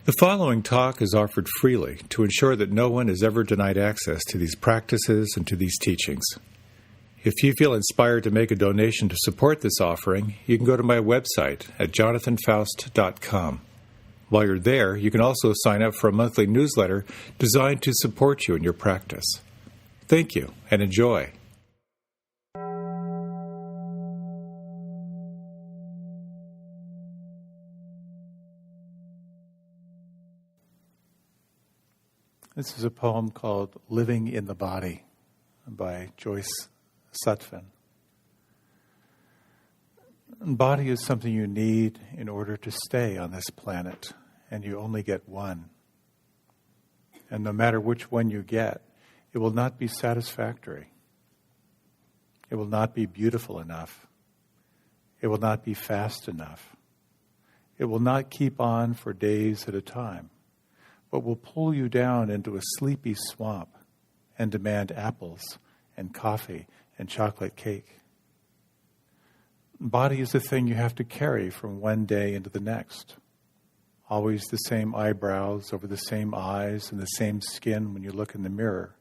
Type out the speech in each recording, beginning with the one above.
The following talk is offered freely to ensure that no one is ever denied access to these practices and to these teachings. If you feel inspired to make a donation to support this offering, you can go to my website at jonathanfoust.com. While you're there, you can also sign up for a monthly newsletter designed to support you in your practice. Thank you, and enjoy. This is a poem called Living in the Body by Joyce Sutphin. Body is something you need in order to stay on this planet, and you only get one. And no matter which one you get, it will not be satisfactory. It will not be beautiful enough. It will not be fast enough. It will not keep on for days at a time, but will pull you down into a sleepy swamp and demand apples and coffee and chocolate cake. Body is the thing you have to carry from one day into the next. Always the same eyebrows over the same eyes and the same skin when you look in the mirror,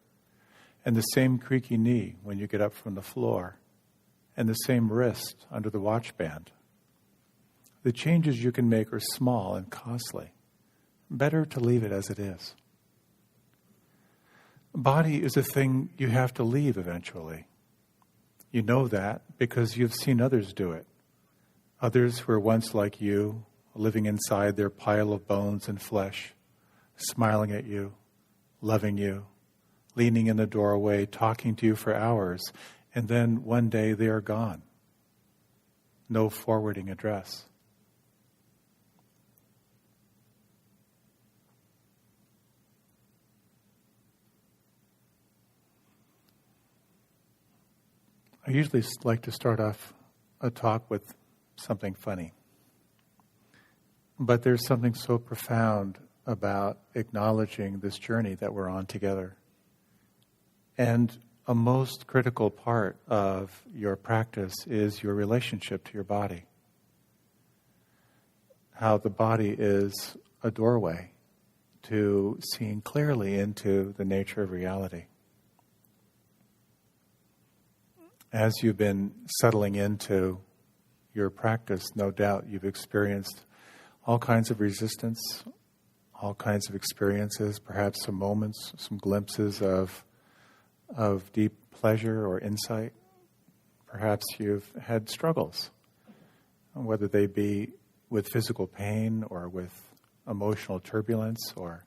and the same creaky knee when you get up from the floor, and the same wrist under the watch band. The changes you can make are small and costly. Better to leave it as it is. Body is a thing you have to leave eventually. You know that because you've seen others do it. Others who were once like you, living inside their pile of bones and flesh, smiling at you, loving you, leaning in the doorway, talking to you for hours, and then one day they are gone. No forwarding address. I usually like to start off a talk with something funny. But there's something so profound about acknowledging this journey that we're on together. And a most critical part of your practice is your relationship to your body. How the body is a doorway to seeing clearly into the nature of reality. As you've been settling into your practice, no doubt you've experienced all kinds of resistance, all kinds of experiences, perhaps some moments, some glimpses of deep pleasure or insight. Perhaps you've had struggles, whether they be with physical pain or with emotional turbulence or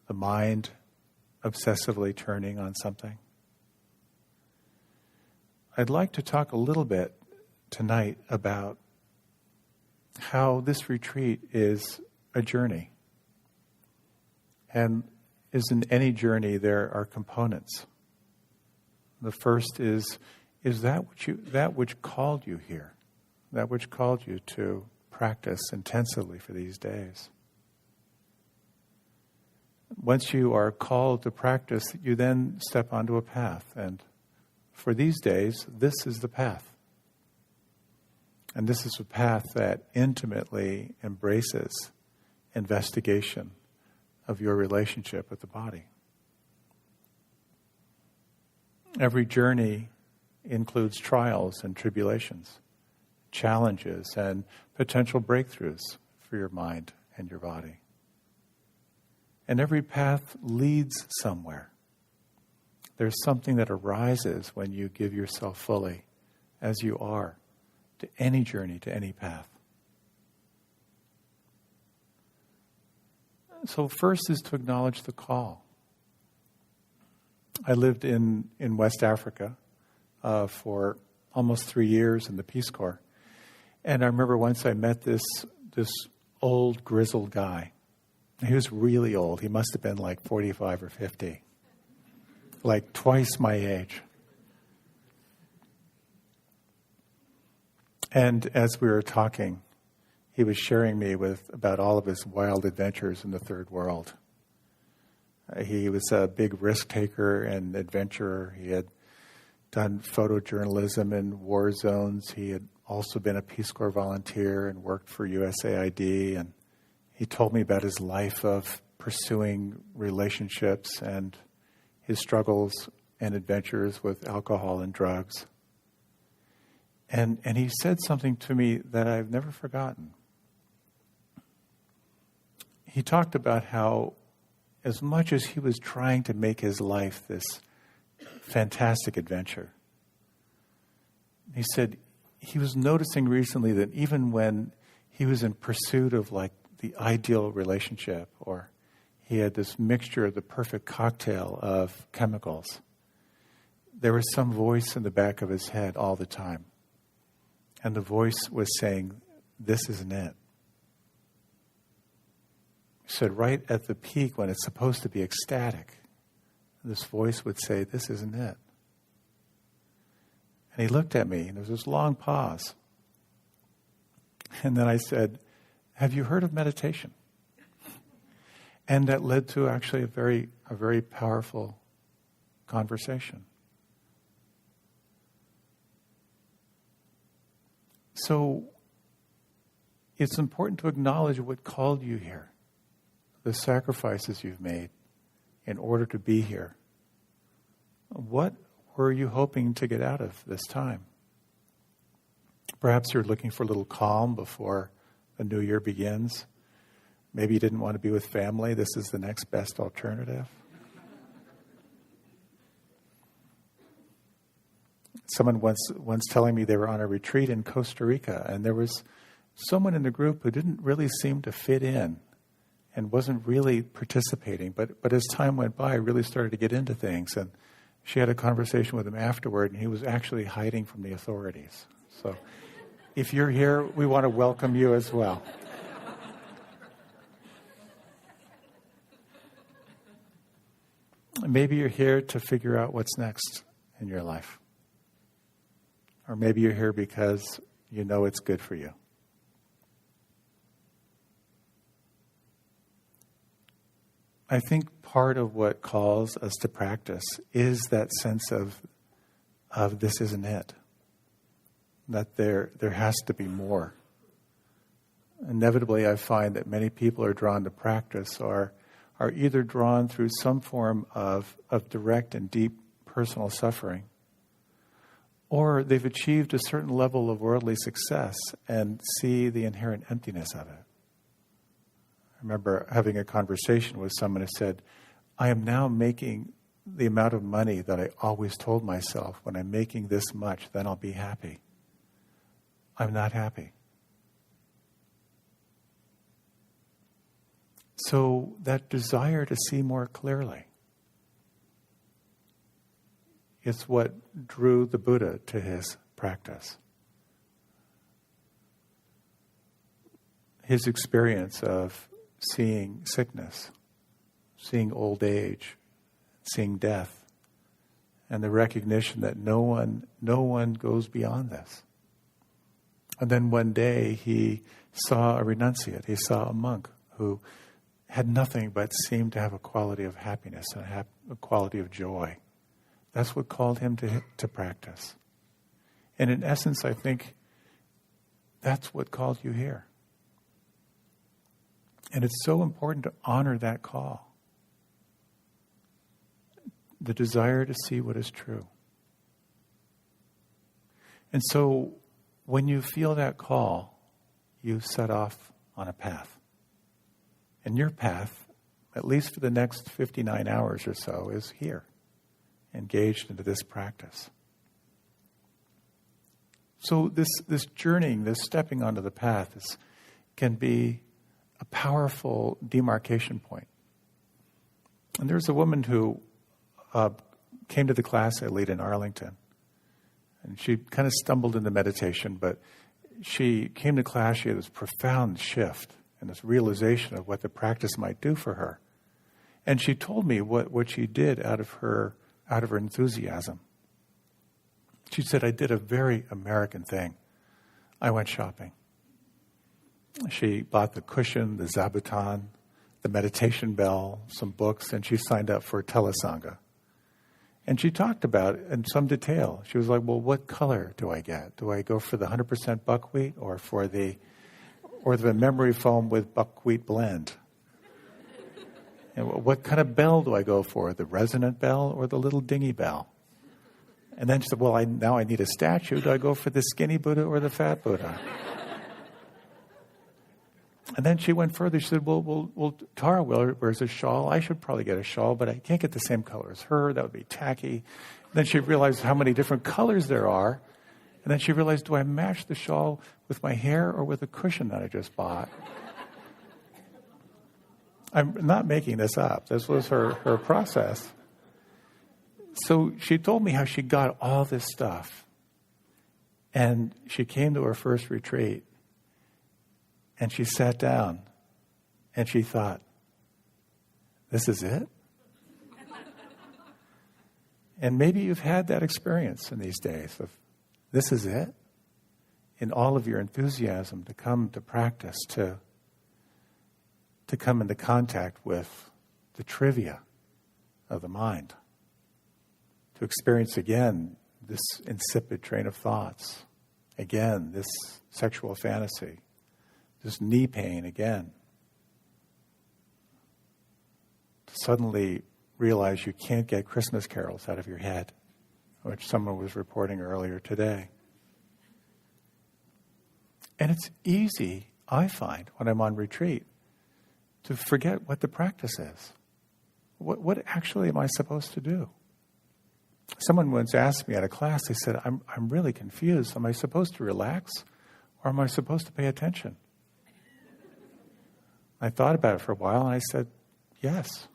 the mind obsessively turning on something. I'd like to talk a little bit tonight about how this retreat is a journey. And as in any journey, there are components. The first is that which called you here, that which called you to practice intensively for these days. Once you are called to practice, you then step onto a path, and for these days, this is the path. And this is a path that intimately embraces investigation of your relationship with the body. Every journey includes trials and tribulations, challenges and potential breakthroughs for your mind and your body. And every path leads somewhere. There's something that arises when you give yourself fully, as you are, to any journey, to any path. So first is to acknowledge the call. I lived in West Africa for almost 3 years in the Peace Corps. And I remember once I met this old, grizzled guy. He was really old. He must have been like 45 or 50. Like twice my age. And as we were talking, he was sharing me about all of his wild adventures in the third world. He was a big risk taker and adventurer. He had done photojournalism in war zones. He had also been a Peace Corps volunteer and worked for USAID. And He told me about his life of pursuing relationships and his struggles and adventures with alcohol and drugs. And he said something to me that I've never forgotten. He talked about how, as much as he was trying to make his life this fantastic adventure, he said he was noticing recently that even when he was in pursuit of like the ideal relationship, or he had this mixture of the perfect cocktail of chemicals, there was some voice in the back of his head all the time. And the voice was saying, this isn't it. He said right at the peak when it's supposed to be ecstatic, this voice would say, this isn't it. And he looked at me, and there was this long pause. And then I said, have you heard of meditation? And that led to actually a very powerful conversation. So it's important to acknowledge what called you here, the sacrifices you've made in order to be here. What were you hoping to get out of this time? Perhaps you're looking for a little calm before the new year begins. Maybe you didn't want to be with family. This is the next best alternative. Someone once telling me they were on a retreat in Costa Rica, and there was someone in the group who didn't really seem to fit in and wasn't really participating. But as time went by, really started to get into things. And she had a conversation with him afterward, and he was actually hiding from the authorities. So if you're here, we want to welcome you as well. Maybe you're here to figure out what's next in your life. Or maybe you're here because you know it's good for you. I think part of what calls us to practice is that sense of this isn't it. That there has to be more. Inevitably, I find that many people are drawn to practice are either drawn through some form of direct and deep personal suffering, or they've achieved a certain level of worldly success and see the inherent emptiness of it. I remember having a conversation with someone who said, I am now making the amount of money that I always told myself, when I'm making this much, then I'll be happy. I'm not happy. So that desire to see more clearly is what drew the Buddha to his practice. His experience of seeing sickness, seeing old age, seeing death, and the recognition that no one goes beyond this. And then one day he saw a renunciate, he saw a monk who had nothing but seemed to have a quality of happiness and a quality of joy. That's what called him to practice. And in essence, I think that's what called you here. And it's so important to honor that call. The desire to see what is true. And so when you feel that call, you set off on a path. And your path, at least for the next 59 hours or so, is here, engaged into this practice. So this journeying, this stepping onto the path can be a powerful demarcation point. And there's a woman who came to the class I lead in Arlington. And she kind of stumbled into meditation, but she came to class, she had this profound shift and this realization of what the practice might do for her. And she told me what she did out of her enthusiasm. She said, I did a very American thing. I went shopping. She bought the cushion, the zabuton, the meditation bell, some books, and she signed up for Telesanga. And she talked about it in some detail. She was like, well, what color do I get? Do I go for the 100% buckwheat or for the or the memory foam with buckwheat blend? And what kind of bell do I go for? The resonant bell or the little dingy bell? And then she said, well, now I need a statue. Do I go for the skinny Buddha or the fat Buddha? And then she went further. She said, well, Tara wears a shawl. I should probably get a shawl, but I can't get the same color as her. That would be tacky. And then she realized how many different colors there are. And then she realized, do I match the shawl with my hair or with the cushion that I just bought? I'm not making this up. This was her process. So she told me how she got all this stuff. And she came to her first retreat. And she sat down. And she thought, this is it? And maybe you've had that experience in these days of, this is it? In all of your enthusiasm to come to practice, to come into contact with the trivia of the mind. To experience again this insipid train of thoughts. Again, this sexual fantasy. This knee pain again. To suddenly realize you can't get Christmas carols out of your head, which someone was reporting earlier today. And it's easy, I find, when I'm on retreat, to forget what the practice is. What actually am I supposed to do? Someone once asked me at a class, they said, I'm really confused. Am I supposed to relax or am I supposed to pay attention? I thought about it for a while and I said, yes.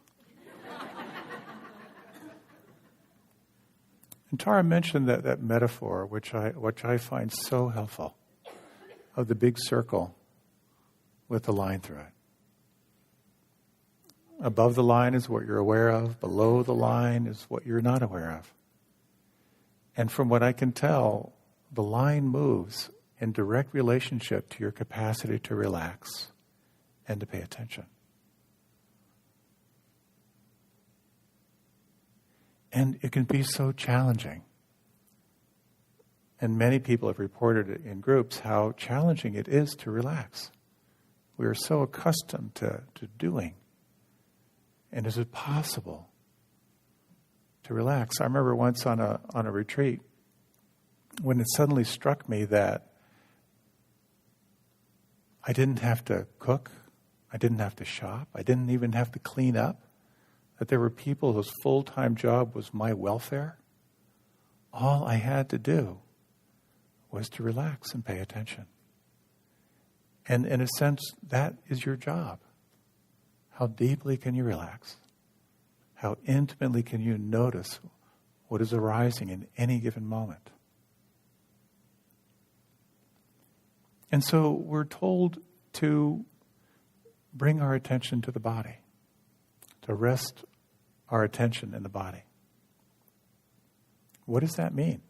And Tara mentioned that metaphor, which I find so helpful, of the big circle with the line through it. Above the line is what you're aware of. Below the line is what you're not aware of. And from what I can tell, the line moves in direct relationship to your capacity to relax and to pay attention. And it can be so challenging. And many people have reported in groups how challenging it is to relax. We are so accustomed to doing. And is it possible to relax? I remember once on a retreat when it suddenly struck me that I didn't have to cook, I didn't have to shop, I didn't even have to clean up, that there were people whose full-time job was my welfare. All I had to do was to relax and pay attention. And in a sense, that is your job. How deeply can you relax? How intimately can you notice what is arising in any given moment? And so we're told to bring our attention to the body, to rest our attention in the body. What does that mean?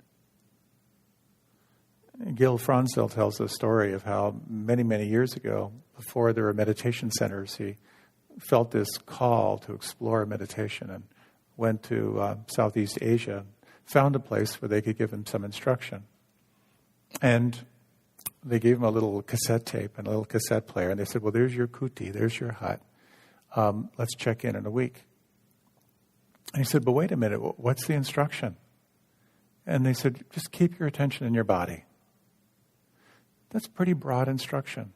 Gil Fronsdal tells the story of how many, many years ago, before there were meditation centers, he felt this call to explore meditation and went to Southeast Asia, found a place where they could give him some instruction. And they gave him a little cassette tape and a little cassette player, and they said, well, there's your kuti, there's your hut. Let's check in a week. And he said, but wait a minute, what's the instruction? And they said, just keep your attention in your body. That's pretty broad instruction.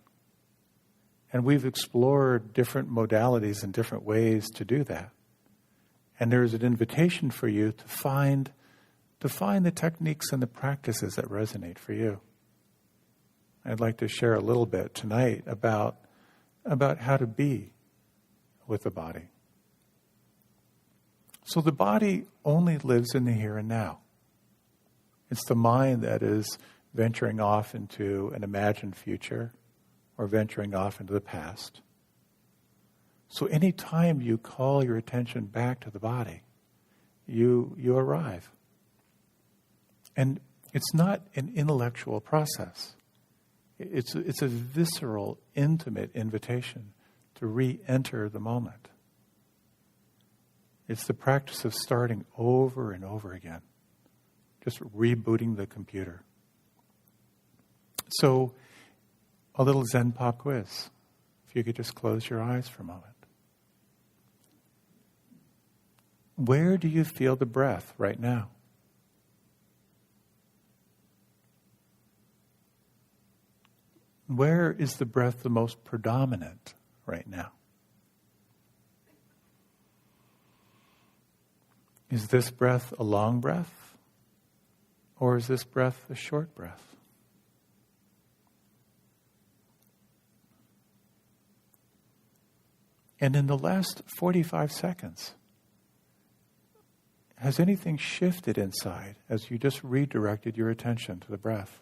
And we've explored different modalities and different ways to do that. And there's an invitation for you to find the techniques and the practices that resonate for you. I'd like to share a little bit tonight about how to be with the body. So the body only lives in the here and now. It's the mind that is venturing off into an imagined future or venturing off into the past. So any time you call your attention back to the body, you arrive. And it's not an intellectual process. It's a visceral, intimate invitation to re-enter the moment. It's the practice of starting over and over again, just rebooting the computer. So a little Zen pop quiz. If you could just close your eyes for a moment. Where do you feel the breath right now? Where is the breath the most predominant right now? Is this breath a long breath? Or is this breath a short breath? And in the last 45 seconds, has anything shifted inside as you just redirected your attention to the breath?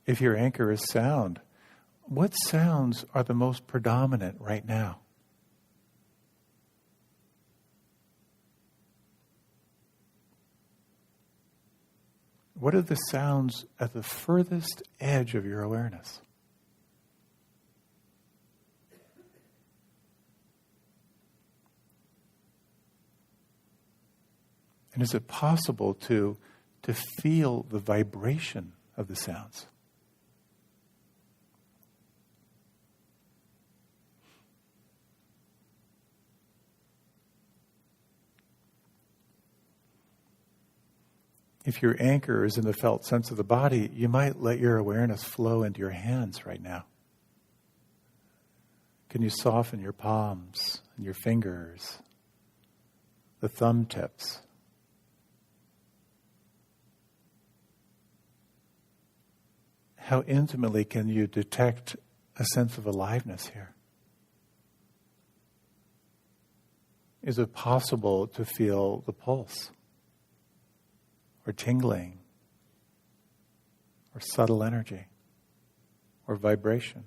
If your anchor is sound, what sounds are the most predominant right now? What are the sounds at the furthest edge of your awareness? And is it possible to feel the vibration of the sounds? If your anchor is in the felt sense of the body, you might let your awareness flow into your hands right now. Can you soften your palms and your fingers, the thumb tips? How intimately can you detect a sense of aliveness here? Is it possible to feel the pulse? Or tingling, or subtle energy, or vibration.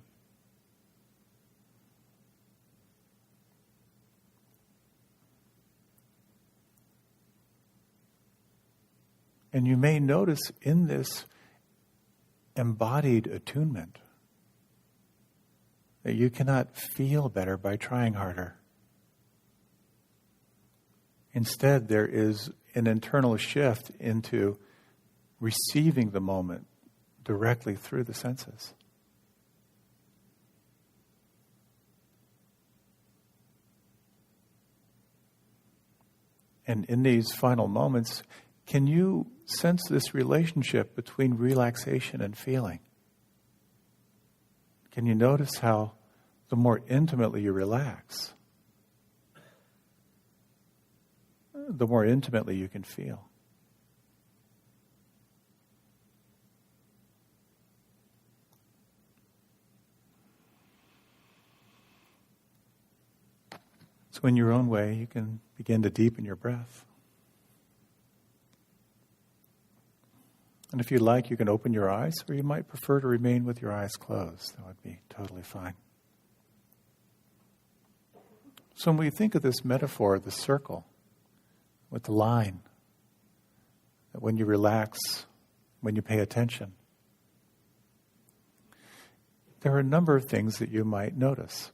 And you may notice in this embodied attunement that you cannot feel better by trying harder. Instead, there is an internal shift into receiving the moment directly through the senses. And in these final moments, can you sense this relationship between relaxation and feeling? Can you notice how the more intimately you relax, the more intimately you can feel? So in your own way, you can begin to deepen your breath. And if you like, you can open your eyes, or you might prefer to remain with your eyes closed. That would be totally fine. So when we think of this metaphor of the circle, with the line, that when you relax, when you pay attention, there are a number of things that you might notice.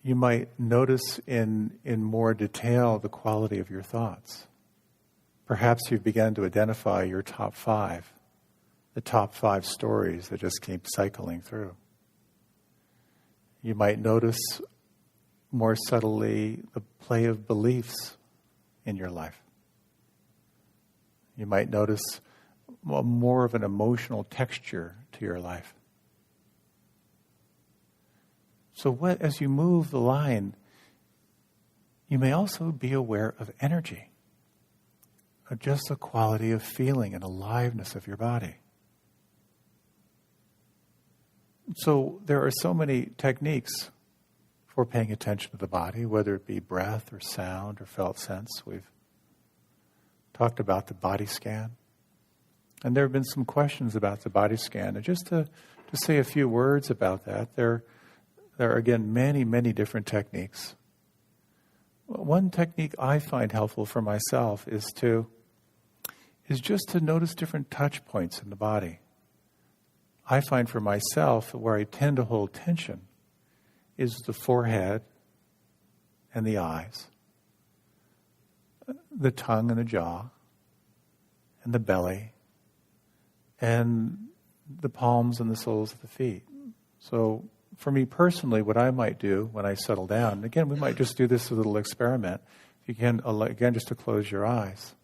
You might notice in more detail the quality of your thoughts. Perhaps you've begun to identify your top 5, the top 5 stories that just keep cycling through. You might notice more subtly the play of beliefs in your life. You might notice more of an emotional texture to your life. So as you move the line, you may also be aware of energy, of just the quality of feeling and aliveness of your body. So there are so many techniques for paying attention to the body, whether it be breath or sound or felt sense. We've talked about the body scan. And there have been some questions about the body scan. And just to say a few words about that, there are, again, many, many different techniques. One technique I find helpful for myself is just to notice different touch points in the body. I find for myself where I tend to hold tension is the forehead and the eyes. the tongue and the jaw and the belly and the palms and the soles of the feet. So for me personally, what I might do when I settle down, again, we might just do this as a little experiment. You can, again, just to close your eyes.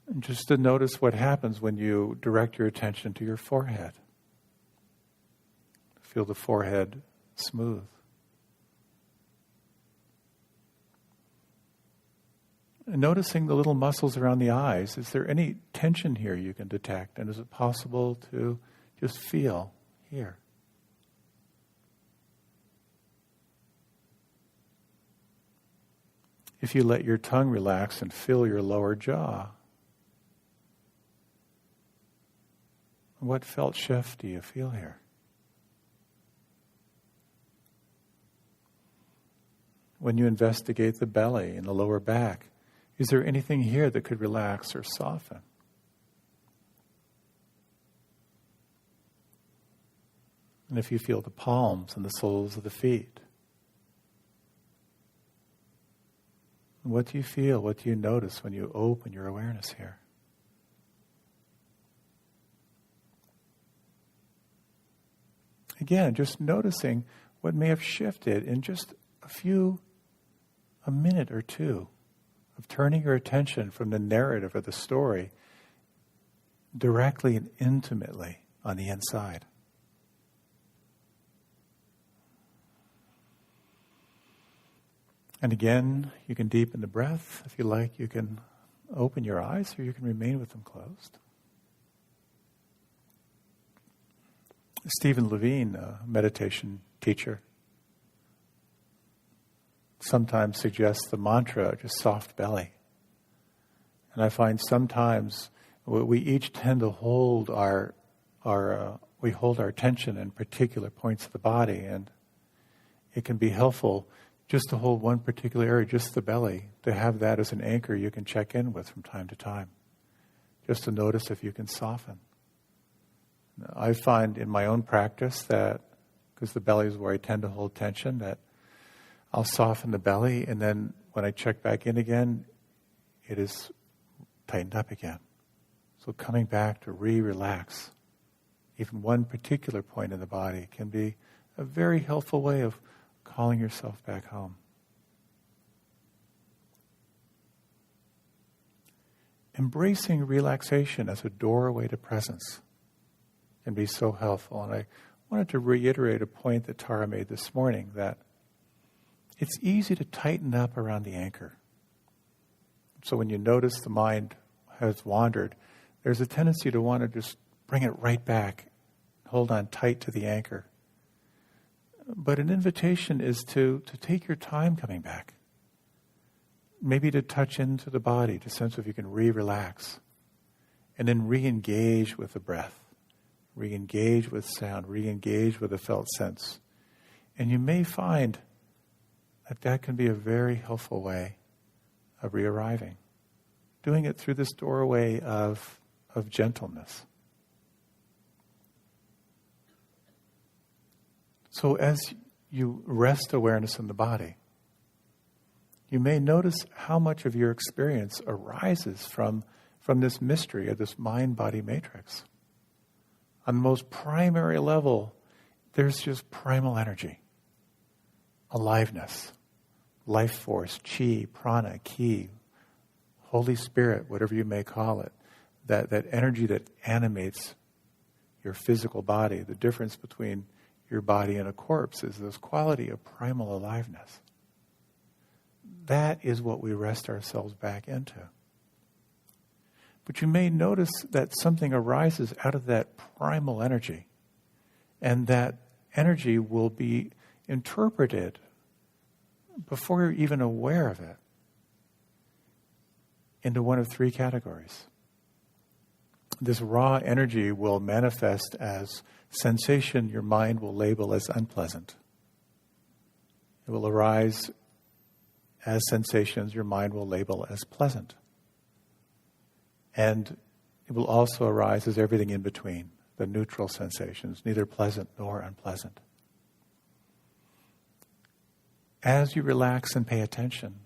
And just to notice what happens when you direct your attention to your forehead. Feel the forehead smooth. And noticing the little muscles around the eyes. Is there any tension here you can detect? And is it possible to just feel here? If you let your tongue relax and fill your lower jaw, what felt shift do you feel here? When you investigate the belly and the lower back, is there anything here that could relax or soften? And if you feel the palms and the soles of the feet, what do you feel? What do you notice when you open your awareness here? Again, just noticing what may have shifted in just a minute or two of turning your attention from the narrative or the story directly and intimately on the inside. And again, you can deepen the breath. If you like, you can open your eyes or you can remain with them closed. Stephen Levine, a meditation teacher, sometimes suggests the mantra, just soft belly. And I find sometimes we each tend to hold our attention in particular points of the body, and it can be helpful just to hold one particular area, just the belly, to have that as an anchor you can check in with from time to time, just to notice if you can soften. I find in my own practice that, because the belly is where I tend to hold tension, that I'll soften the belly, and then when I check back in again, it is tightened up again. So coming back to relax, even one particular point in the body, can be a very helpful way of calling yourself back home. Embracing relaxation as a doorway to presence can be so helpful. And I wanted to reiterate a point that Tara made this morning, that it's easy to tighten up around the anchor. So when you notice the mind has wandered, there's a tendency to want to just bring it right back, hold on tight to the anchor. But an invitation is to take your time coming back. Maybe to touch into the body, to sense if you can relax. And then re-engage with the breath. Re-engage with sound. Re-engage with a felt sense. And you may find that can be a very helpful way of re-arriving. Doing it through this doorway of gentleness. So as you rest awareness in the body, you may notice how much of your experience arises from this mystery of this mind-body matrix. On the most primary level, there's just primal energy, aliveness, life force, chi, prana, ki, Holy Spirit, whatever you may call it, that energy that animates your physical body. The difference between your body and a corpse is this quality of primal aliveness. That is what we rest ourselves back into. But you may notice that something arises out of that primal energy, and that energy will be interpreted before you're even aware of it into one of three categories. This raw energy will manifest as sensation your mind will label as unpleasant. It will arise as sensations your mind will label as pleasant. And it will also arise as everything in between, the neutral sensations, neither pleasant nor unpleasant. As you relax and pay attention,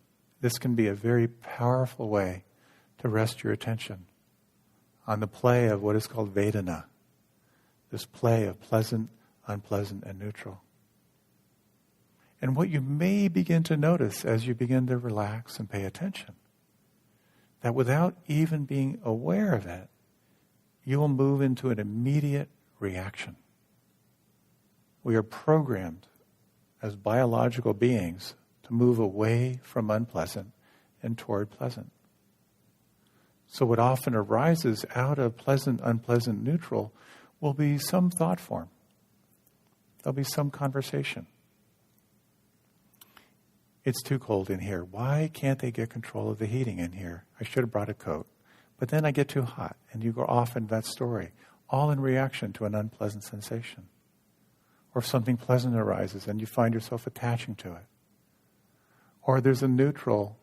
this can be a very powerful way to rest your attention on the play of what is called Vadhana, this play of pleasant, unpleasant, and neutral. And what you may begin to notice as you begin to relax and pay attention, that without even being aware of it, you will move into an immediate reaction. We are programmed as biological beings to move away from unpleasant and toward pleasant. So what often arises out of pleasant, unpleasant, neutral will be some thought form. There'll be some conversation. It's too cold in here. Why can't they get control of the heating in here? I should have brought a coat. But then I get too hot, and you go off in that story, all in reaction to an unpleasant sensation. Or if something pleasant arises and you find yourself attaching to it. Or there's a neutral,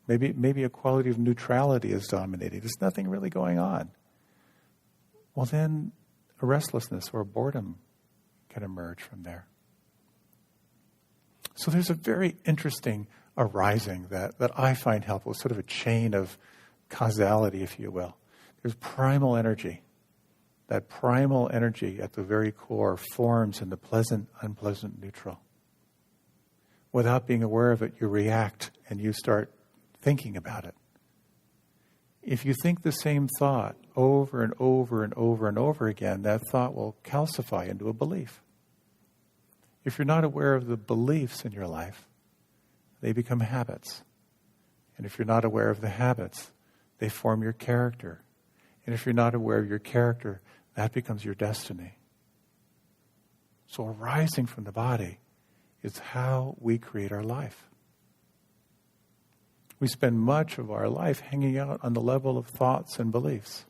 maybe a quality of neutrality is dominating. There's nothing really going on. Well, then a restlessness or a boredom can emerge from there. So there's a very interesting arising that I find helpful, sort of a chain of causality, if you will. There's primal energy. That primal energy at the very core forms in the pleasant, unpleasant, neutral. Without being aware of it, you react and you start thinking about it. If you think the same thought over and over and over and over again, that thought will calcify into a belief. If you're not aware of the beliefs in your life, they become habits. And if you're not aware of the habits, they form your character. And if you're not aware of your character, that becomes your destiny. So arising from the body is how we create our life. We spend much of our life hanging out on the level of thoughts and beliefs.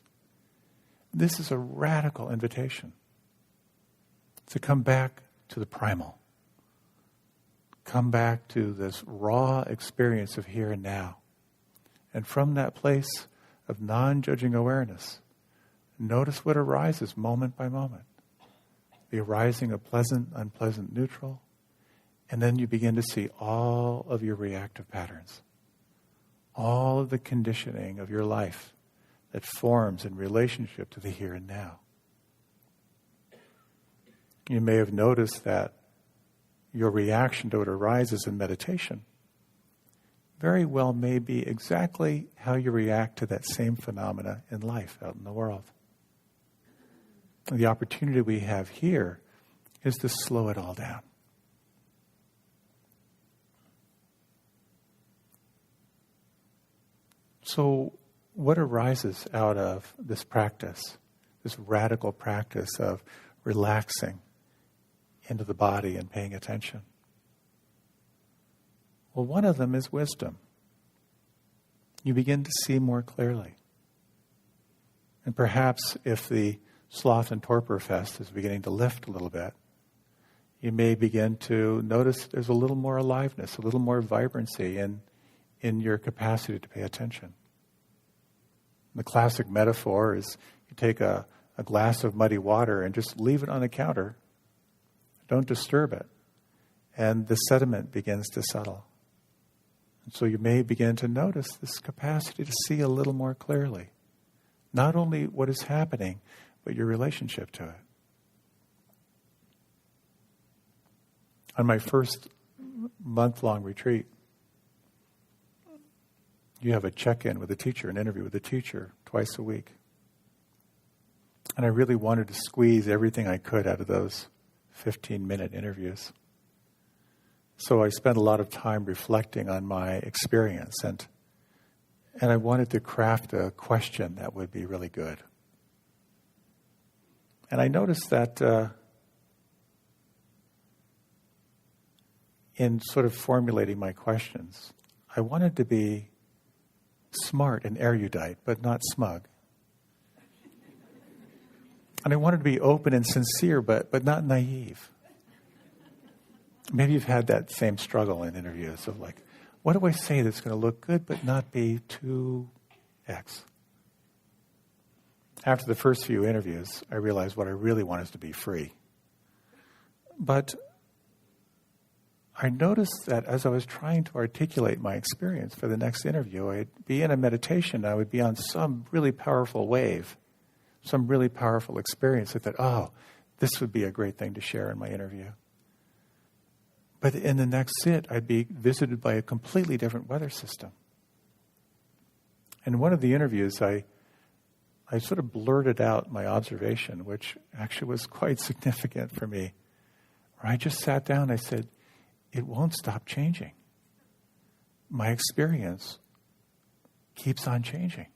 This is a radical invitation to come back to the primal. Come back to this raw experience of here and now. And from that place of non-judging awareness, notice what arises moment by moment. The arising of pleasant, unpleasant, neutral. And then you begin to see all of your reactive patterns. All of the conditioning of your life that forms in relationship to the here and now. You may have noticed that your reaction to what arises in meditation very well may be exactly how you react to that same phenomena in life out in the world. And the opportunity we have here is to slow it all down. So what arises out of this practice, this radical practice of relaxing into the body and paying attention? Well, one of them is wisdom. You begin to see more clearly. And perhaps if the sloth and torpor fest is beginning to lift a little bit, you may begin to notice there's a little more aliveness, a little more vibrancy in your capacity to pay attention. The classic metaphor is you take a glass of muddy water and just leave it on the counter. Don't disturb it. And the sediment begins to settle. And so you may begin to notice this capacity to see a little more clearly. Not only what is happening, but your relationship to it. On my first month-long retreat, you have a check-in with a teacher, an interview with a teacher twice a week. And I really wanted to squeeze everything I could out of those 15-minute interviews. So I spent a lot of time reflecting on my experience, and I wanted to craft a question that would be really good. And I noticed that in sort of formulating my questions, I wanted to be smart and erudite, but not smug. And I wanted to be open and sincere, but not naive. Maybe you've had that same struggle in interviews of like, what do I say that's going to look good but not be too X? After the first few interviews, I realized what I really want is to be free. But I noticed that as I was trying to articulate my experience for the next interview, I'd be in a meditation, I would be on some really powerful wave, some really powerful experience. I thought, oh, this would be a great thing to share in my interview. But in the next sit, I'd be visited by a completely different weather system. In one of the interviews, I sort of blurted out my observation, which actually was quite significant for me. Where I just sat down and I said, it won't stop changing. My experience keeps on changing.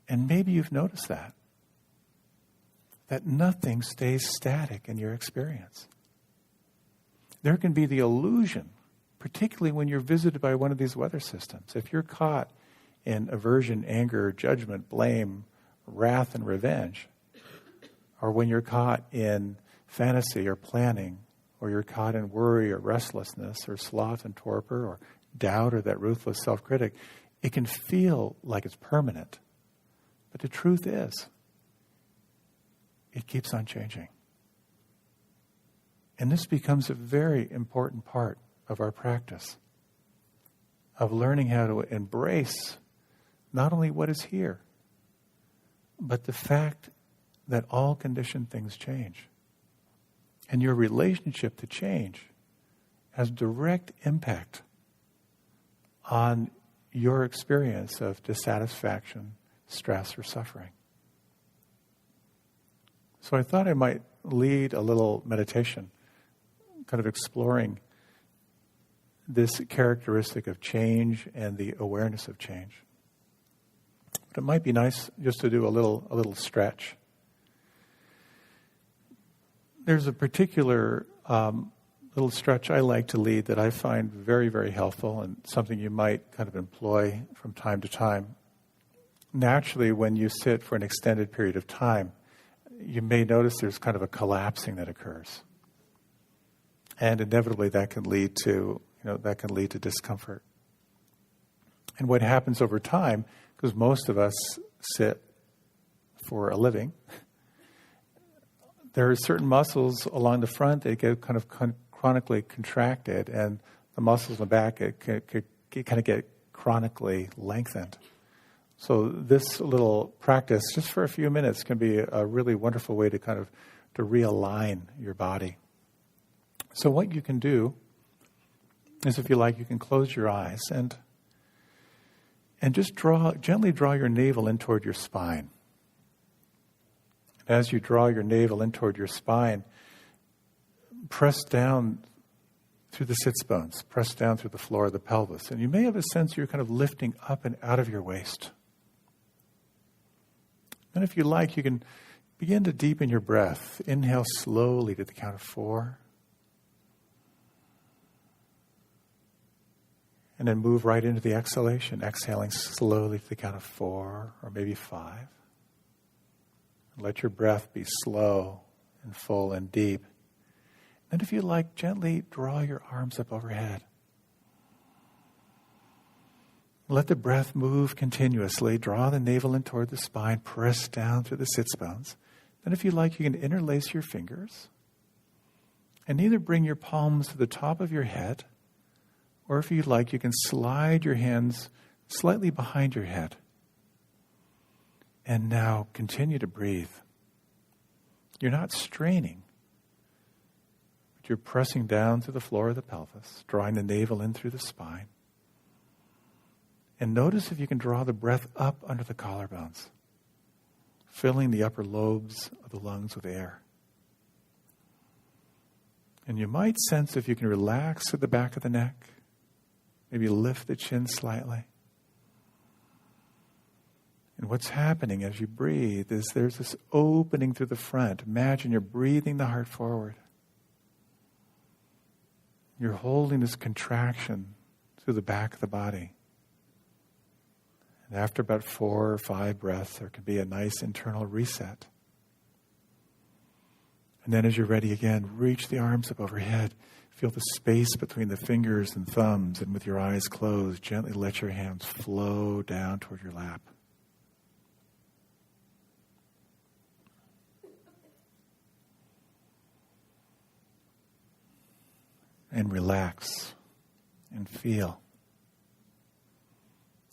And maybe you've noticed that nothing stays static in your experience. There can be the illusion, particularly when you're visited by one of these weather systems. If you're caught in aversion, anger, judgment, blame, wrath, and revenge, or when you're caught in fantasy or planning, or you're caught in worry or restlessness or sloth and torpor or doubt or that ruthless self-critic, it can feel like it's permanent. But the truth is, it keeps on changing. And this becomes a very important part of our practice, of learning how to embrace not only what is here, but the fact that all conditioned things change. And your relationship to change has direct impact on your experience of dissatisfaction, stress, or suffering. So I thought I might lead a little meditation, kind of exploring this characteristic of change and the awareness of change. But it might be nice just to do a little stretch. There's a particular little stretch I like to lead that I find very, very helpful and something you might kind of employ from time to time. Naturally, when you sit for an extended period of time, you may notice there's kind of a collapsing that occurs. And inevitably that can lead to, discomfort. And what happens over time, because most of us sit for a living, there are certain muscles along the front that get kind of chronically contracted, and the muscles in the back kind of get chronically lengthened. So this little practice, just for a few minutes, can be a really wonderful way to to realign your body. So what you can do is, if you like, you can close your eyes and just gently draw your navel in toward your spine. As you draw your navel in toward your spine, press down through the sits bones, press down through the floor of the pelvis. And you may have a sense you're kind of lifting up and out of your waist. And if you like, you can begin to deepen your breath. Inhale slowly to the count of 4. And then move right into the exhalation, exhaling slowly to the count of 4 or maybe 5. Let your breath be slow and full and deep. And if you like, gently draw your arms up overhead. Let the breath move continuously. Draw the navel in toward the spine. Press down through the sits bones. Then if you like, you can interlace your fingers. And either bring your palms to the top of your head, or if you like, you can slide your hands slightly behind your head. And now continue to breathe. You're not straining, but you're pressing down to the floor of the pelvis, drawing the navel in through the spine. And notice if you can draw the breath up under the collarbones, filling the upper lobes of the lungs with air. And you might sense if you can relax at the back of the neck, maybe lift the chin slightly. And what's happening as you breathe is there's this opening through the front. Imagine you're breathing the heart forward. You're holding this contraction through the back of the body. And after about 4 or 5 breaths, there can be a nice internal reset. And then as you're ready again, reach the arms up overhead. Feel the space between the fingers and thumbs, and with your eyes closed, gently let your hands flow down toward your lap. and relax and feel.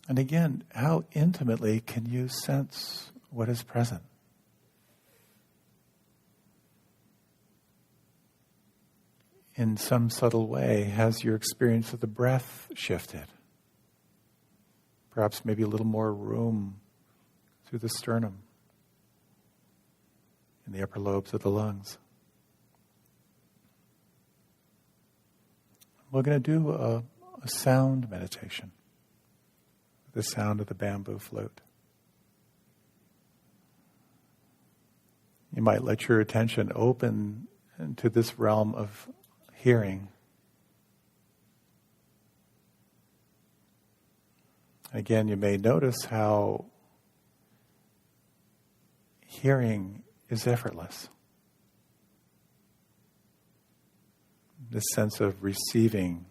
And again, how intimately can you sense what is present? In some subtle way, has your experience of the breath shifted? Perhaps maybe a little more room through the sternum, in the upper lobes of the lungs. We're going to do a sound meditation, the sound of the bamboo flute. You might let your attention open into this realm of hearing. Again, you may notice how hearing is effortless. This sense of receiving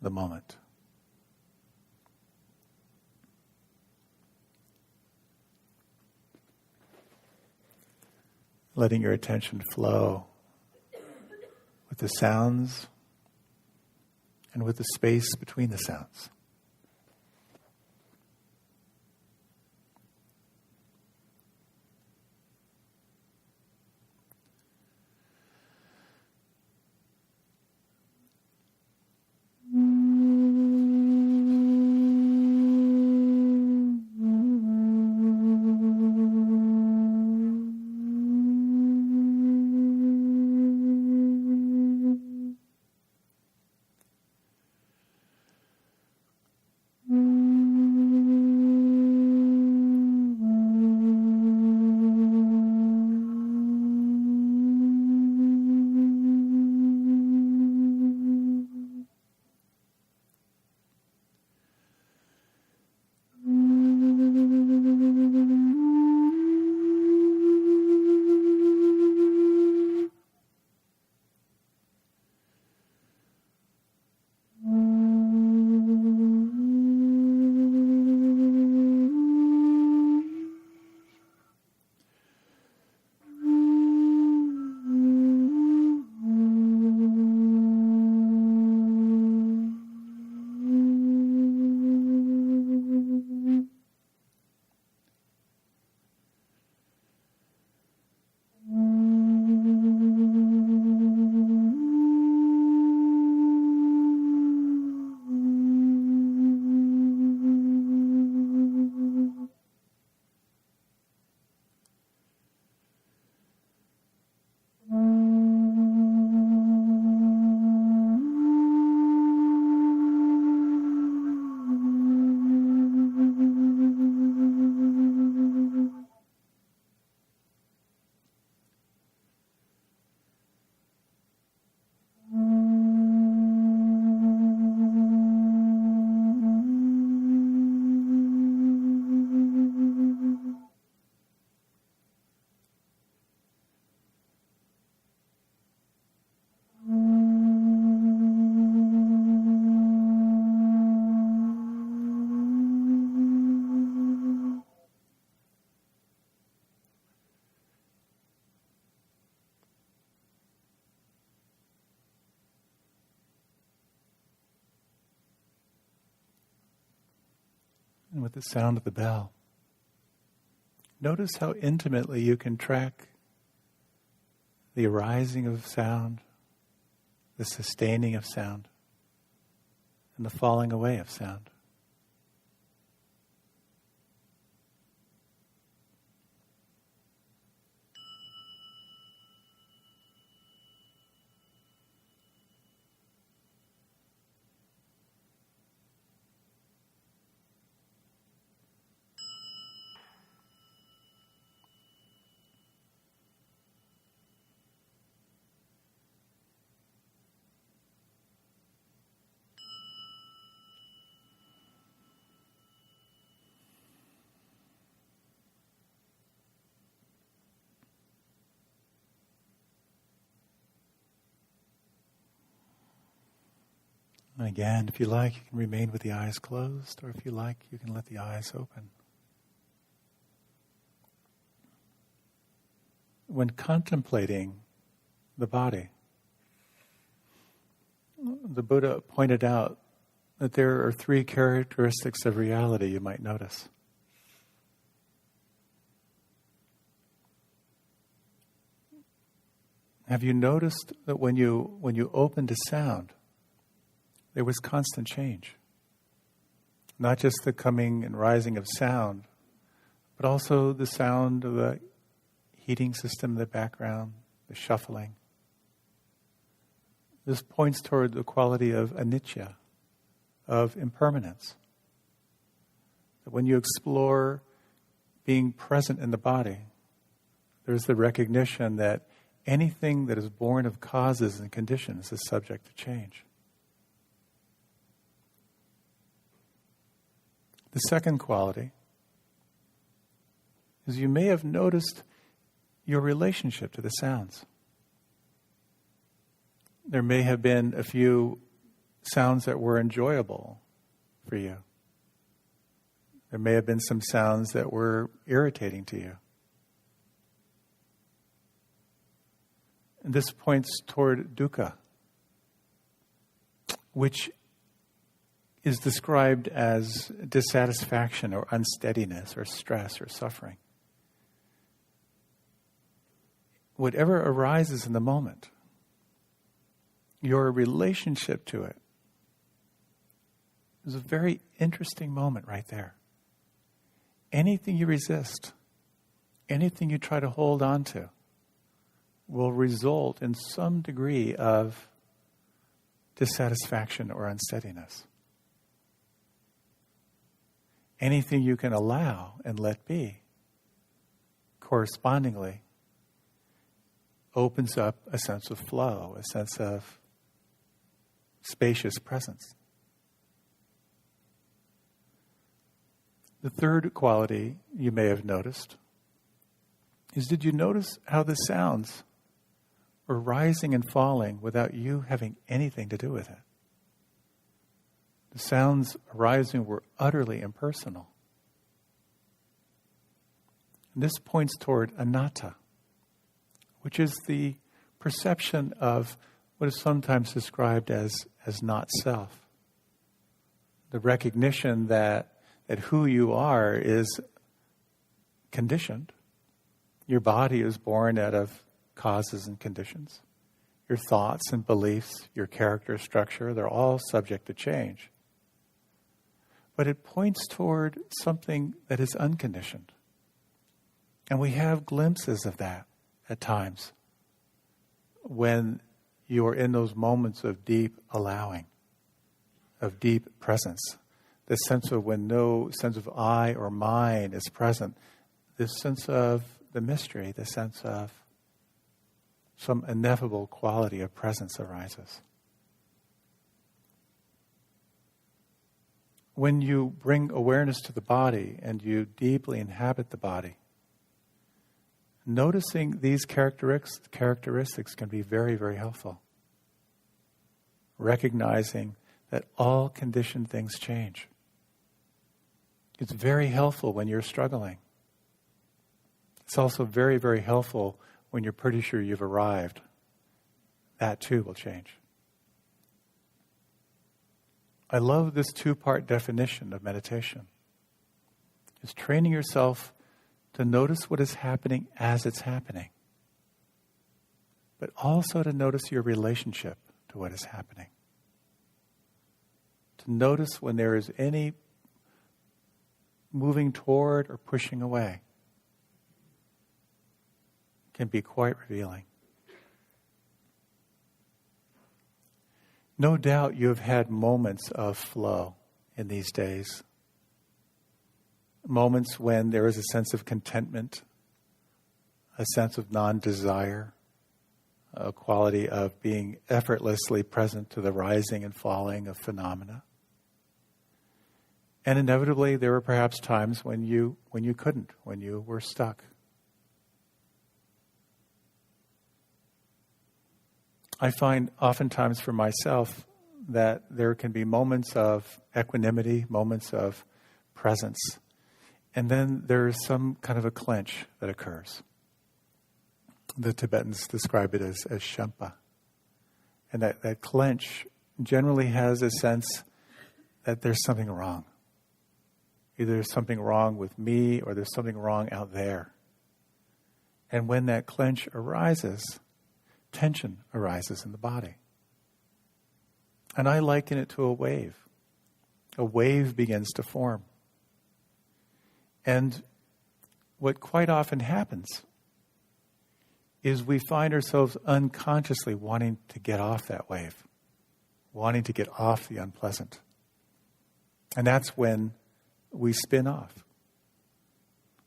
the moment. Letting your attention flow with the sounds and with the space between the sounds. And with the sound of the bell, notice how intimately you can track the arising of sound, the sustaining of sound, and the falling away of sound. And again, if you like, you can remain with the eyes closed, or if you like, you can let the eyes open. When contemplating the body, the Buddha pointed out that there are 3 characteristics of reality you might notice. Have you noticed that when you opened a sound, there was constant change? Not just the coming and rising of sound, but also the sound of the heating system in the background, the shuffling. This points toward the quality of anicca, of impermanence. That when you explore being present in the body, there's the recognition that anything that is born of causes and conditions is subject to change. The second quality is you may have noticed your relationship to the sounds. There may have been a few sounds that were enjoyable for you. There may have been some sounds that were irritating to you. And this points toward dukkha, which is described as dissatisfaction or unsteadiness or stress or suffering. Whatever arises in the moment, your relationship to it is a very interesting moment right there. Anything you resist, anything you try to hold on to, will result in some degree of dissatisfaction or unsteadiness. Anything you can allow and let be, correspondingly, opens up a sense of flow, a sense of spacious presence. The third quality you may have noticed is, did you notice how the sounds were rising and falling without you having anything to do with it? The sounds arising were utterly impersonal. And this points toward anatta, which is the perception of what is sometimes described as not self. The recognition that who you are is conditioned. Your body is born out of causes and conditions. Your thoughts and beliefs, your character structure, they're all subject to change. But it points toward something that is unconditioned. And we have glimpses of that at times when you are in those moments of deep allowing, of deep presence. This sense of when no sense of I or mine is present, this sense of the mystery, the sense of some ineffable quality of presence arises. When you bring awareness to the body and you deeply inhabit the body, noticing these characteristics can be very, very helpful. Recognizing that all conditioned things change. It's very helpful when you're struggling. It's also very, very helpful when you're pretty sure you've arrived. That too will change. I love this 2-part definition of meditation. It's training yourself to notice what is happening as it's happening, but also to notice your relationship to what is happening. To notice when there is any moving toward or pushing away. Can be quite revealing. No doubt you have had moments of flow in these days. Moments when there is a sense of contentment, a sense of non-desire, a quality of being effortlessly present to the rising and falling of phenomena. And inevitably there were perhaps times when you couldn't, when you were stuck. I find oftentimes for myself that there can be moments of equanimity, moments of presence, and then there is some kind of a clench that occurs. The Tibetans describe it as shampa. And that clench generally has a sense that there's something wrong. Either there's something wrong with me or there's something wrong out there. And when that clench arises, tension arises in the body. And I liken it to a wave. A wave begins to form. And what quite often happens is we find ourselves unconsciously wanting to get off that wave, wanting to get off the unpleasant. And that's when we spin off.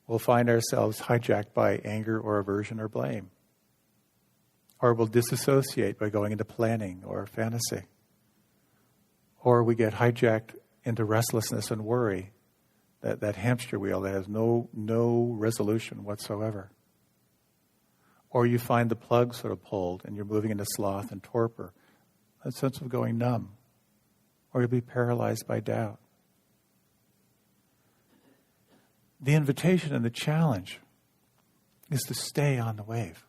We'll find ourselves hijacked by anger or aversion or blame. Or we'll disassociate by going into planning or fantasy. Or we get hijacked into restlessness and worry, that hamster wheel that has no resolution whatsoever. Or you find the plug sort of pulled and you're moving into sloth and torpor, a sense of going numb. Or you'll be paralyzed by doubt. The invitation and the challenge is to stay on the wave.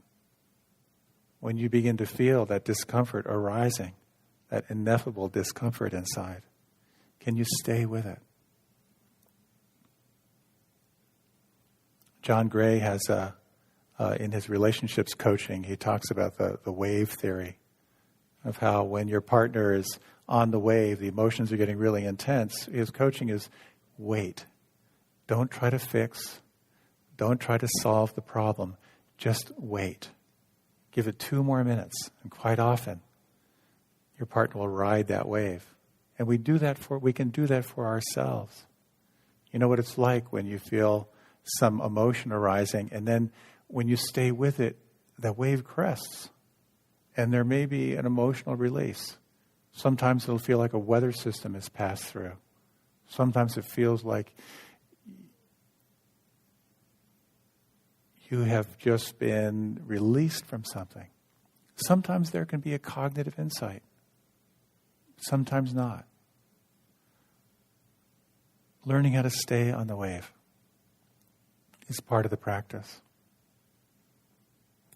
When you begin to feel that discomfort arising, that ineffable discomfort inside, can you stay with it? John Gray has, in his relationships coaching, he talks about the wave theory of how when your partner is on the wave, the emotions are getting really intense. His coaching is wait. Don't try to fix. Don't try to solve the problem. Just wait. Give it 2 more minutes. And quite often, your partner will ride that wave. And we can do that for ourselves. You know what it's like when you feel some emotion arising, and then when you stay with it, the wave crests. And there may be an emotional release. Sometimes it'll feel like a weather system has passed through. Sometimes it feels like you have just been released from something. Sometimes there can be a cognitive insight. Sometimes not. Learning how to stay on the wave is part of the practice.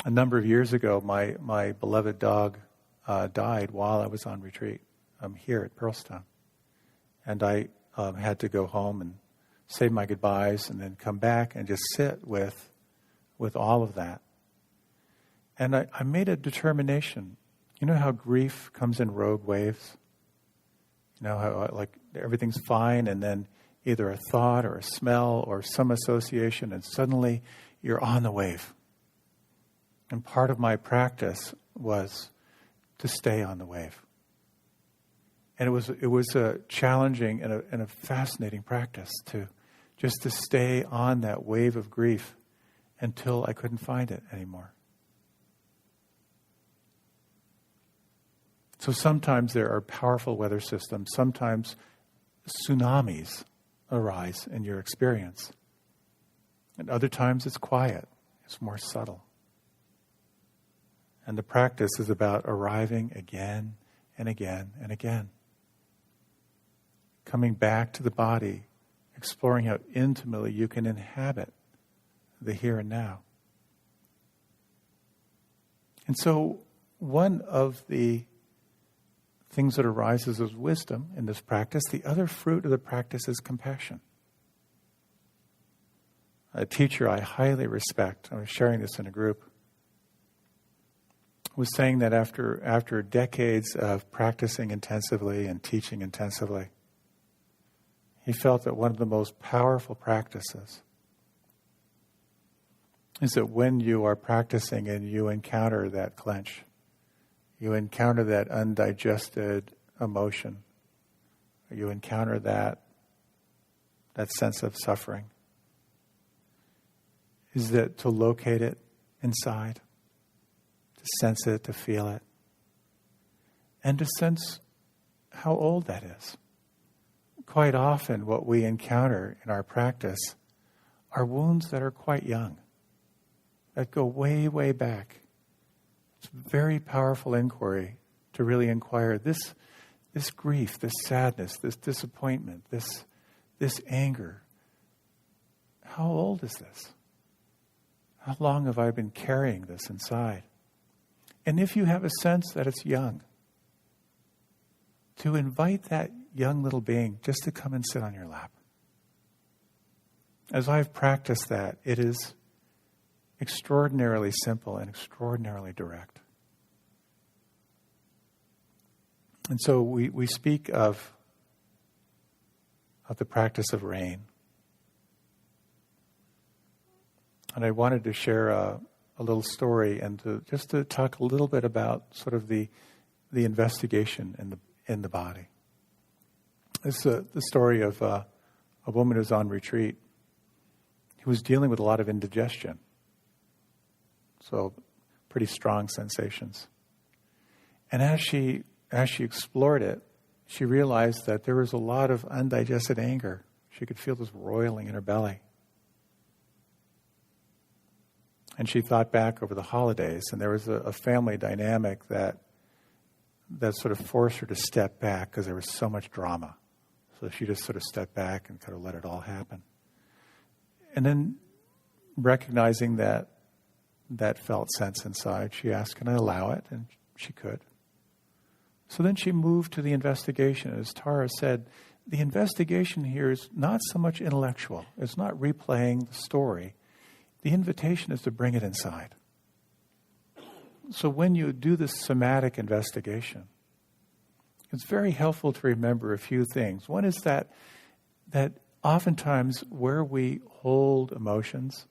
A number of years ago, my beloved dog died while I was on retreat here at Pearlstone. And I had to go home and say my goodbyes and then come back and just sit with all of that. And I made a determination. You know how grief comes in rogue waves? You know how like everything's fine and then either a thought or a smell or some association and suddenly you're on the wave. And part of my practice was to stay on the wave. And it was a challenging and a fascinating practice to stay on that wave of grief until I couldn't find it anymore. So sometimes there are powerful weather systems. Sometimes tsunamis arise in your experience. And other times it's quiet. It's more subtle. And the practice is about arriving again and again and again. Coming back to the body, exploring how intimately you can inhabit the here and now. And so one of the things that arises as wisdom in this practice, the other fruit of the practice is compassion. A teacher I highly respect, I was sharing this in a group, was saying that after decades of practicing intensively and teaching intensively, he felt that one of the most powerful practices is that when you are practicing and you encounter that clench, you encounter that undigested emotion, you encounter that sense of suffering, is that to locate it inside, to sense it, to feel it, and to sense how old that is. Quite often what we encounter in our practice are wounds that are quite young, that go way, way back. It's a very powerful inquiry to really inquire this grief, this sadness, this disappointment, this anger. How old is this? How long have I been carrying this inside? And if you have a sense that it's young, to invite that young little being just to come and sit on your lap. As I've practiced that, it is extraordinarily simple and extraordinarily direct. And so we speak of the practice of rain. And I wanted to share a little story and to talk a little bit about sort of the investigation in the body. This is the story of a woman who's on retreat who was dealing with a lot of indigestion. So pretty strong sensations. And as she explored it, she realized that there was a lot of undigested anger. She could feel this roiling in her belly. And she thought back over the holidays, and there was a family dynamic that sort of forced her to step back because there was so much drama. So she just sort of stepped back and kind of let it all happen. And then recognizing that felt sense inside, she asked, can I allow it? And she could. So then she moved to the investigation. As Tara said, the investigation here is not so much intellectual. It's not replaying the story. The invitation is to bring it inside. So when you do this somatic investigation, it's very helpful to remember a few things. One is that oftentimes where we hold emotions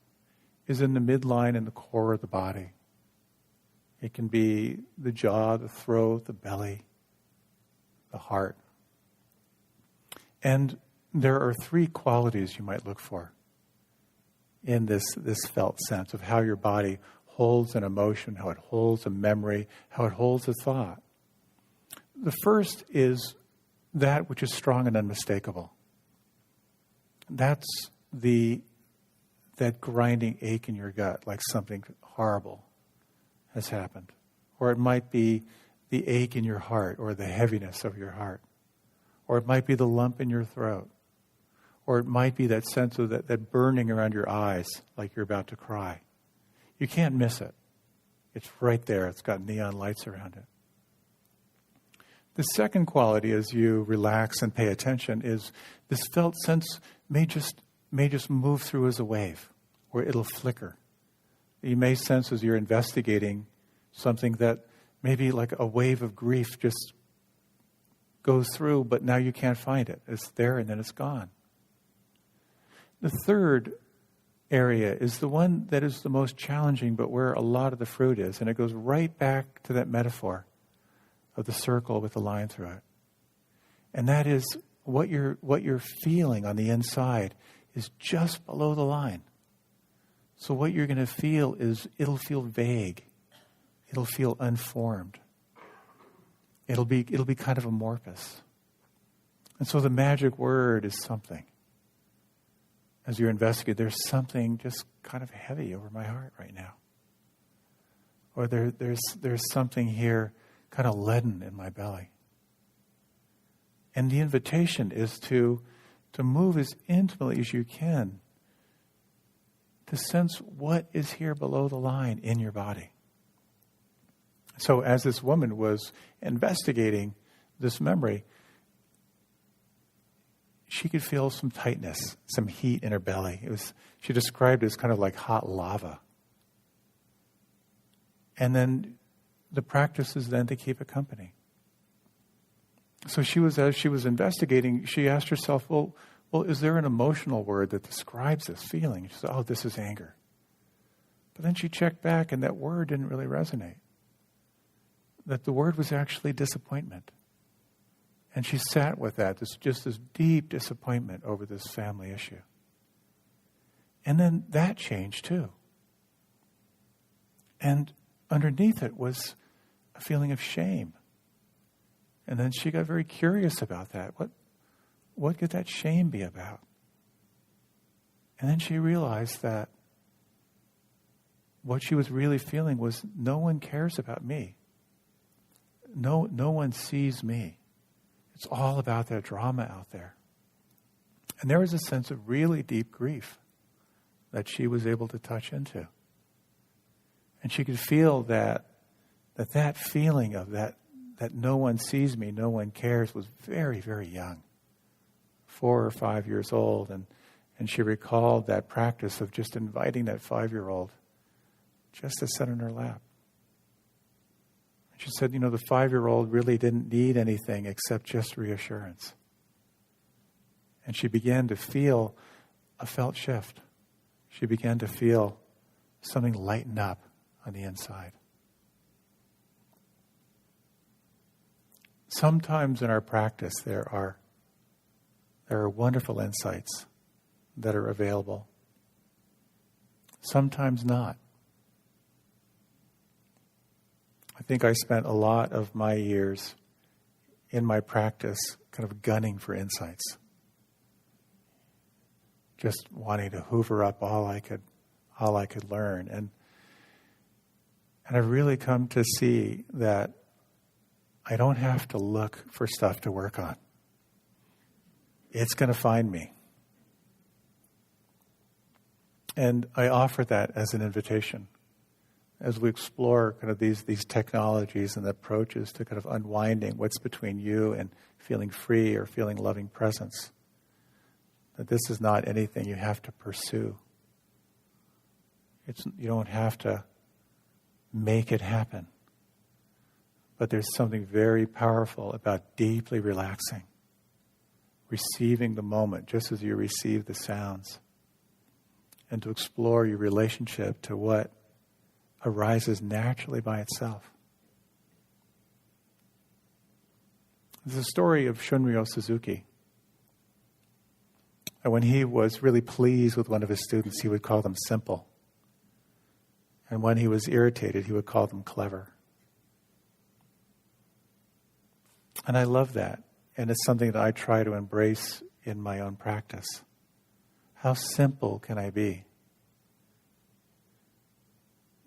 is in the midline and the core of the body. It can be the jaw, the throat, the belly, the heart. And there are three qualities you might look for in this felt sense of how your body holds an emotion, how it holds a memory, how it holds a thought. The first is that which is strong and unmistakable. That's that grinding ache in your gut, like something horrible has happened. Or it might be the ache in your heart, or the heaviness of your heart. Or it might be the lump in your throat. Or it might be that sense of that burning around your eyes, like you're about to cry. You can't miss it. It's right there. It's got neon lights around it. The second quality, as you relax and pay attention, is this felt sense may just move through as a wave, or it'll flicker. You may sense as you're investigating something that maybe like a wave of grief just goes through, but now you can't find it. It's there and then it's gone. The third area is the one that is the most challenging, but where a lot of the fruit is. And it goes right back to that metaphor of the circle with the line through it. And that is what you're feeling on the inside is just below the line. So what you're going to feel is it'll feel vague. It'll feel unformed. It'll be kind of amorphous. And so the magic word is something. As you investigate, there's something just kind of heavy over my heart right now. Or there's something here kind of leaden in my belly. And the invitation is to move as intimately as you can to sense what is here below the line in your body. So as this woman was investigating this memory, she could feel some tightness, some heat in her belly. She described it as kind of like hot lava. And then the practice is then to keep it company. So as she was investigating, she asked herself, well, is there an emotional word that describes this feeling? She said, oh, this is anger. But then she checked back, and that word didn't really resonate. That the word was actually disappointment. And she sat with that, this deep disappointment over this family issue. And then that changed too. And underneath it was a feeling of shame. And then she got very curious about that. What could that shame be about? And then she realized that what she was really feeling was no one cares about me. No one sees me. It's all about that drama out there. And there was a sense of really deep grief that she was able to touch into. And she could feel that feeling of that that no one sees me, no one cares, was very, very young, 4 or 5 years old. And she recalled that practice of just inviting that 5-year-old just to sit on her lap. And she said, the 5-year-old really didn't need anything except just reassurance. And she began to feel a felt shift. She began to feel something lighten up on the inside. Sometimes in our practice there are wonderful insights that are available. Sometimes not. I think I spent a lot of my years in my practice kind of gunning for insights. Just wanting to hoover up all I could learn. And I've really come to see that I don't have to look for stuff to work on. It's going to find me. And I offer that as an invitation as we explore kind of these technologies and approaches to kind of unwinding what's between you and feeling free or feeling loving presence. That this is not anything you have to pursue. You don't have to make it happen. But there's something very powerful about deeply relaxing, receiving the moment just as you receive the sounds, and to explore your relationship to what arises naturally by itself. There's a story of Shunryo Suzuki. And when he was really pleased with one of his students, he would call them simple. And when he was irritated, he would call them clever. And I love that. And it's something that I try to embrace in my own practice. How simple can I be?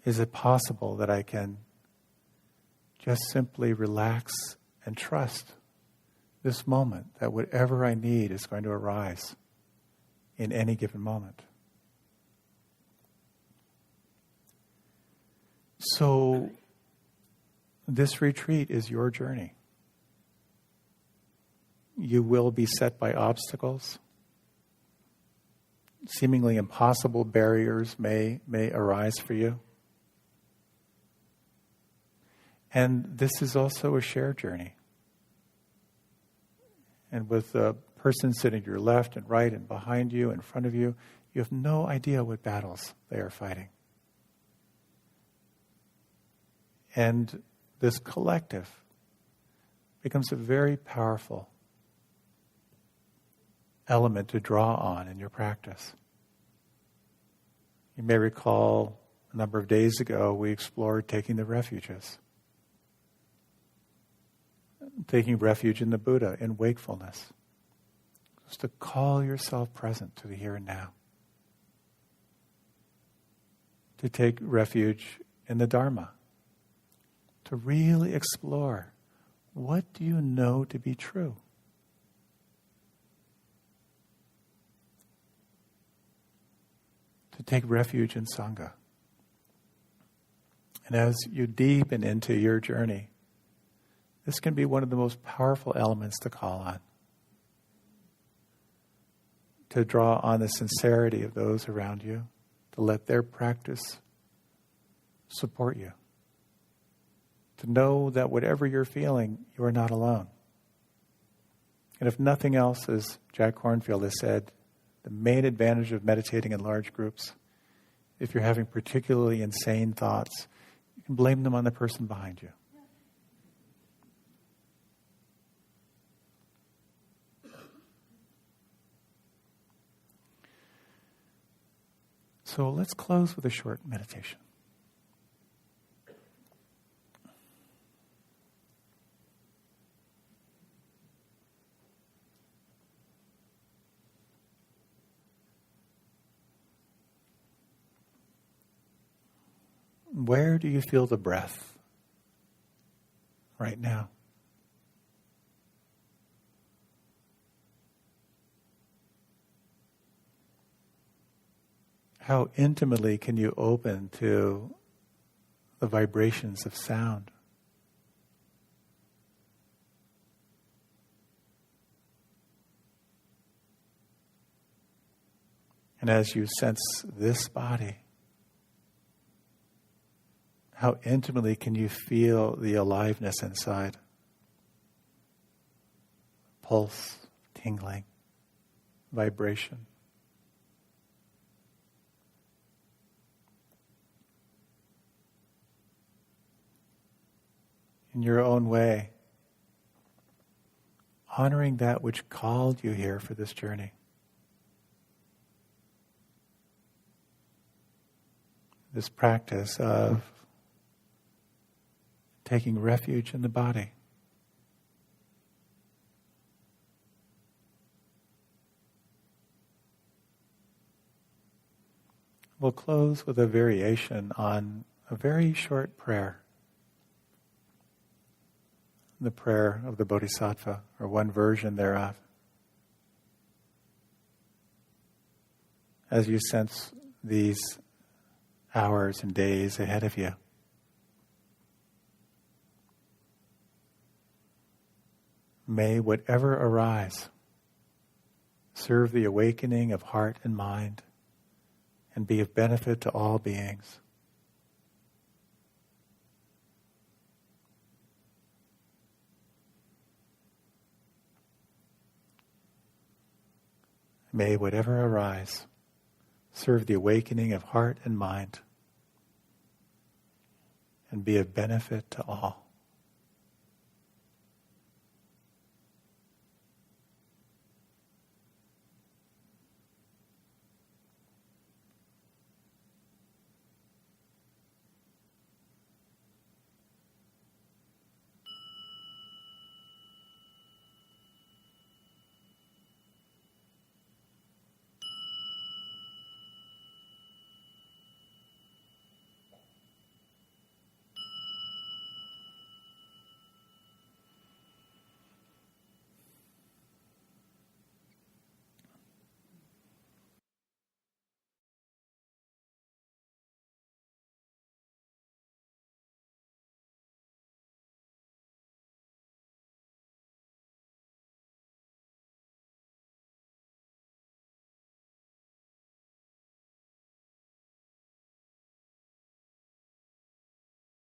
Is it possible that I can just simply relax and trust this moment, that whatever I need is going to arise in any given moment? So, this retreat is your journey. You will be set by obstacles. Seemingly impossible barriers may arise for you. And this is also a shared journey. And with the person sitting to your left and right and behind you, in front of you, you have no idea what battles they are fighting. And this collective becomes a very powerful element to draw on in your practice. You may recall a number of days ago we explored taking the refuges. Taking refuge in the Buddha, in wakefulness. Just to call yourself present to the here and now. To take refuge in the Dharma. To really explore, what do you know to be true? To take refuge in Sangha. And as you deepen into your journey, this can be one of the most powerful elements to call on. To draw on the sincerity of those around you, to let their practice support you. To know that whatever you're feeling, you are not alone. And if nothing else, as Jack Kornfield has said, the main advantage of meditating in large groups, if you're having particularly insane thoughts, you can blame them on the person behind you. So let's close with a short meditation. Where do you feel the breath right now? How intimately can you open to the vibrations of sound? And as you sense this body, how intimately can you feel the aliveness inside? Pulse, tingling, vibration. In your own way, honoring that which called you here for this journey. This practice of taking refuge in the body. We'll close with a variation on a very short prayer. The prayer of the Bodhisattva, or one version thereof. As you sense these hours and days ahead of you, may whatever arise serve the awakening of heart and mind and be of benefit to all beings. May whatever arise serve the awakening of heart and mind and be of benefit to all.